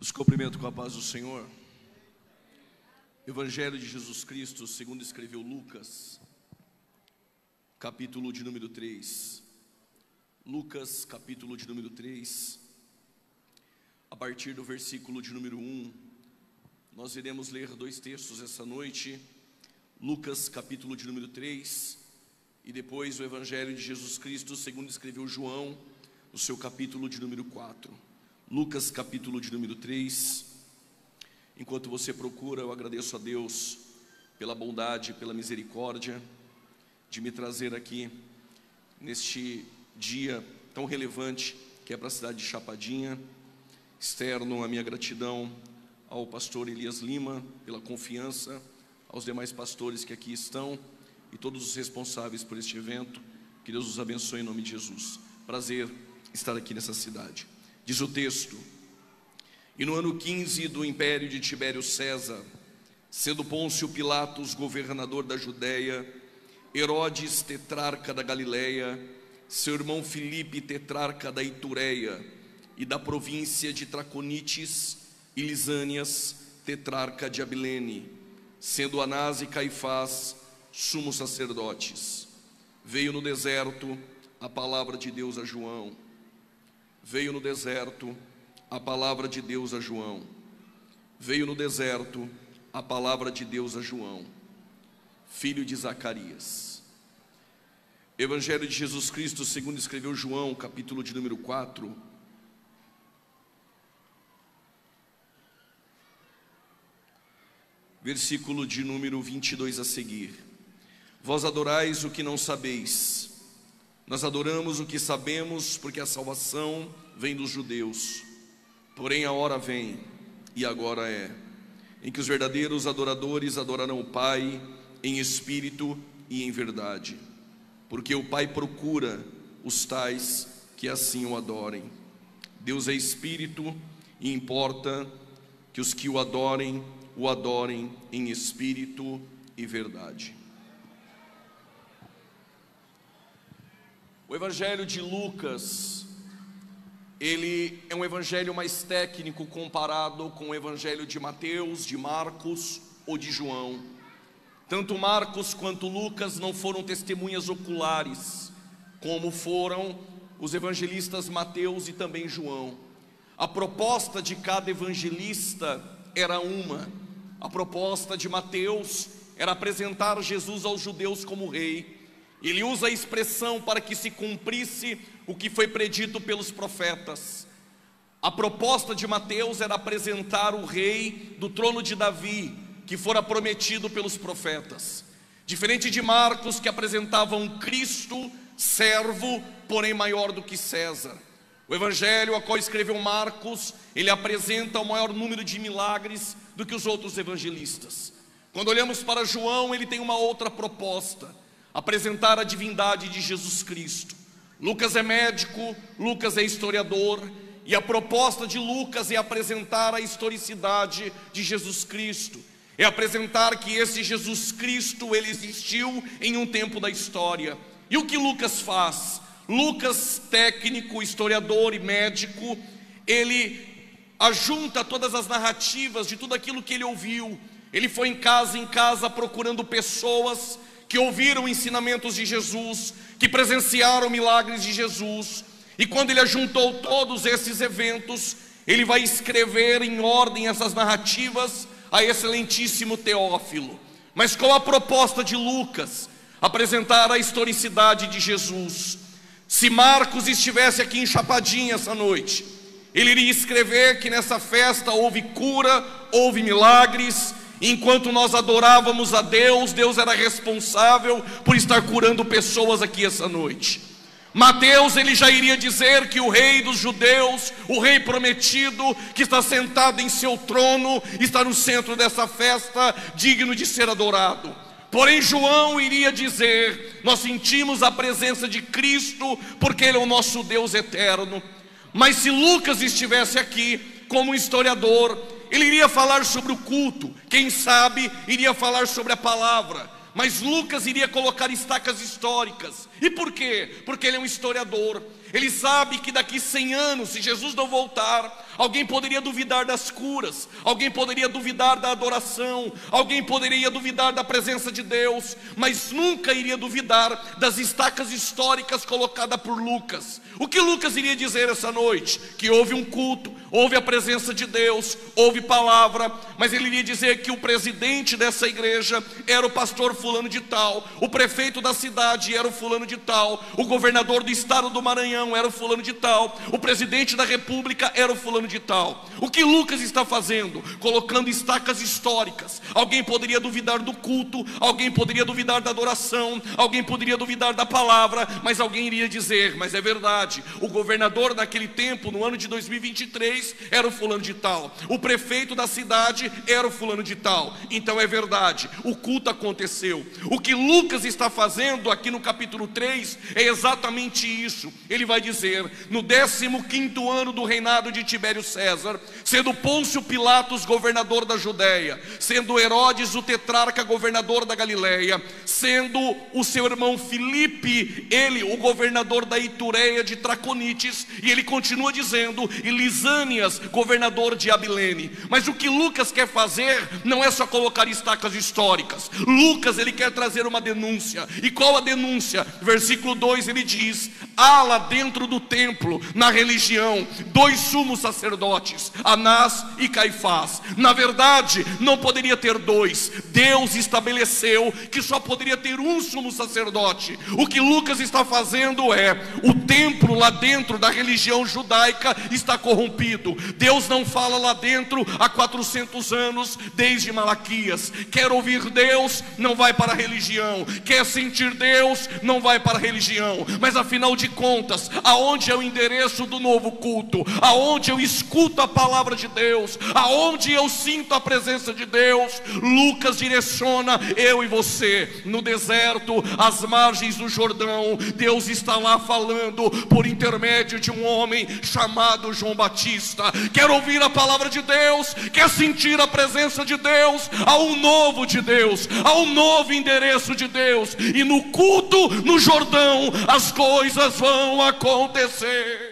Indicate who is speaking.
Speaker 1: Os cumprimento com a paz do Senhor. Evangelho de Jesus Cristo, segundo escreveu Lucas, capítulo de número 3. Lucas, capítulo de número 3, a partir do versículo de número 1. Nós iremos ler dois textos essa noite. Lucas, capítulo de número 3, e depois o Evangelho de Jesus Cristo, segundo escreveu João, no seu capítulo de número 4. Lucas, capítulo de número 3. Enquanto você procura, eu agradeço a Deus pela bondade, pela misericórdia de me trazer aqui neste dia tão relevante que é para a cidade de Chapadinha. Externo a minha gratidão ao pastor Elias Lima pela confiança, aos demais pastores que aqui estão e todos os responsáveis por este evento. Que Deus os abençoe em nome de Jesus. Prazer estar aqui nessa cidade. Diz o texto: e no ano 15 do império de Tibério César, sendo Pôncio Pilatos governador da Judéia, Herodes tetrarca da Galileia, seu irmão Filipe tetrarca da Itureia e da província de Traconites e Lisânias, tetrarca de Abilene, sendo Anás e Caifás sumos sacerdotes, veio no deserto a palavra de Deus a João. Veio no deserto a palavra de Deus a João. Veio no deserto a palavra de Deus a João, filho de Zacarias. Evangelho de Jesus Cristo, segundo escreveu João, capítulo de número 4. Versículo de número 22 a seguir. Vós adorais o que não sabeis. Nós adoramos o que sabemos, porque a salvação vem dos judeus. Porém a hora vem, e agora é, em que os verdadeiros adoradores adorarão o Pai em espírito e em verdade, porque o Pai procura os tais que assim o adorem. Deus é espírito, e importa que os que o adorem em espírito e verdade. O Evangelho de Lucas, ele é um evangelho mais técnico comparado com o Evangelho de Mateus, de Marcos ou de João. Tanto Marcos quanto Lucas não foram testemunhas oculares, como foram os evangelistas Mateus e também João. A proposta de cada evangelista era uma. A proposta de Mateus era apresentar Jesus aos judeus como rei. Ele usa a expressão para que se cumprisse o que foi predito pelos profetas. A proposta de Mateus era apresentar o rei do trono de Davi, que fora prometido pelos profetas. Diferente de Marcos, que apresentava um Cristo servo, porém maior do que César. O evangelho a qual escreveu Marcos, ele apresenta o maior número de milagres do que os outros evangelistas. Quando olhamos para João, ele tem uma outra proposta: apresentar a divindade de Jesus Cristo. Lucas é médico, Lucas é historiador, e a proposta de Lucas é apresentar a historicidade de Jesus Cristo, é apresentar que esse Jesus Cristo, ele existiu em um tempo da história. E o que Lucas faz? Lucas, técnico, historiador e médico, ele ajunta todas as narrativas de tudo aquilo que ele ouviu. Ele foi em casa procurando pessoas que ouviram ensinamentos de Jesus, que presenciaram milagres de Jesus. E quando ele ajuntou todos esses eventos, ele vai escrever em ordem essas narrativas a excelentíssimo Teófilo. Mas qual a proposta de Lucas? Apresentar a historicidade de Jesus. Se Marcos estivesse aqui em Chapadinha essa noite, ele iria escrever que nessa festa houve cura, houve milagres. Enquanto nós adorávamos a Deus, Deus era responsável por estar curando pessoas aqui essa noite. Mateus, ele já iria dizer que o rei dos judeus, o rei prometido, que está sentado em seu trono, está no centro dessa festa, digno de ser adorado. Porém João iria dizer: nós sentimos a presença de Cristo, porque Ele é o nosso Deus eterno. Mas se Lucas estivesse aqui como historiador, ele iria falar sobre o culto, quem sabe iria falar sobre a palavra. Mas Lucas iria colocar estacas históricas. E por quê? Porque ele é um historiador. Ele sabe que daqui 100 anos, se Jesus não voltar, alguém poderia duvidar das curas, alguém poderia duvidar da adoração, alguém poderia duvidar da presença de Deus, mas nunca iria duvidar das estacas históricas colocadas por Lucas. O que Lucas iria dizer essa noite? Que houve um culto, houve a presença de Deus, houve palavra, mas ele iria dizer que o presidente dessa igreja era o pastor fulano de tal, o prefeito da cidade era o fulano de tal, o governador do estado do Maranhão era o fulano de tal, o presidente da república era o fulano de tal. O que Lucas está fazendo? Colocando estacas históricas. Alguém poderia duvidar do culto, alguém poderia duvidar da adoração, alguém poderia duvidar da palavra, mas alguém iria dizer, mas é verdade, o governador naquele tempo, no ano de 2023, era o fulano de tal, o prefeito da cidade era o fulano de tal. Então é verdade, o culto aconteceu. O que Lucas está fazendo aqui no capítulo 3 é exatamente isso. Ele vai dizer, no 15º ano do reinado de Tibério César, sendo Pôncio Pilatos governador da Judéia, sendo Herodes o tetrarca governador da Galileia, sendo o seu irmão Filipe, ele o governador da Itureia de Traconites, e ele continua dizendo, e Lisânias governador de Abilene. Mas o que Lucas quer fazer não é só colocar estacas históricas. Lucas, ele quer trazer uma denúncia. E qual a denúncia? Versículo 2 ele diz, há lá dentro do templo, na religião, 2 sumos sacerdotes, Anás e Caifás. Na verdade, não poderia ter 2. Deus estabeleceu que só poderia ter um sumo sacerdote. O que Lucas está fazendo é, o templo lá dentro da religião judaica está corrompido. Deus não fala lá dentro há 400 anos, desde Malaquias. Quer ouvir Deus, não vai para a religião. Quer sentir Deus, não vai para a religião. Mas afinal de contas, aonde é o endereço do novo culto? Aonde eu escuto a palavra de Deus? Aonde eu sinto a presença de Deus? Lucas direciona eu e você no deserto, às margens do Jordão. Deus está lá falando por intermédio de um homem chamado João Batista. Quer ouvir a palavra de Deus? Quer sentir a presença de Deus? Há um novo de Deus, há um novo endereço de Deus, e no culto no Jordão as coisas vão acontecer.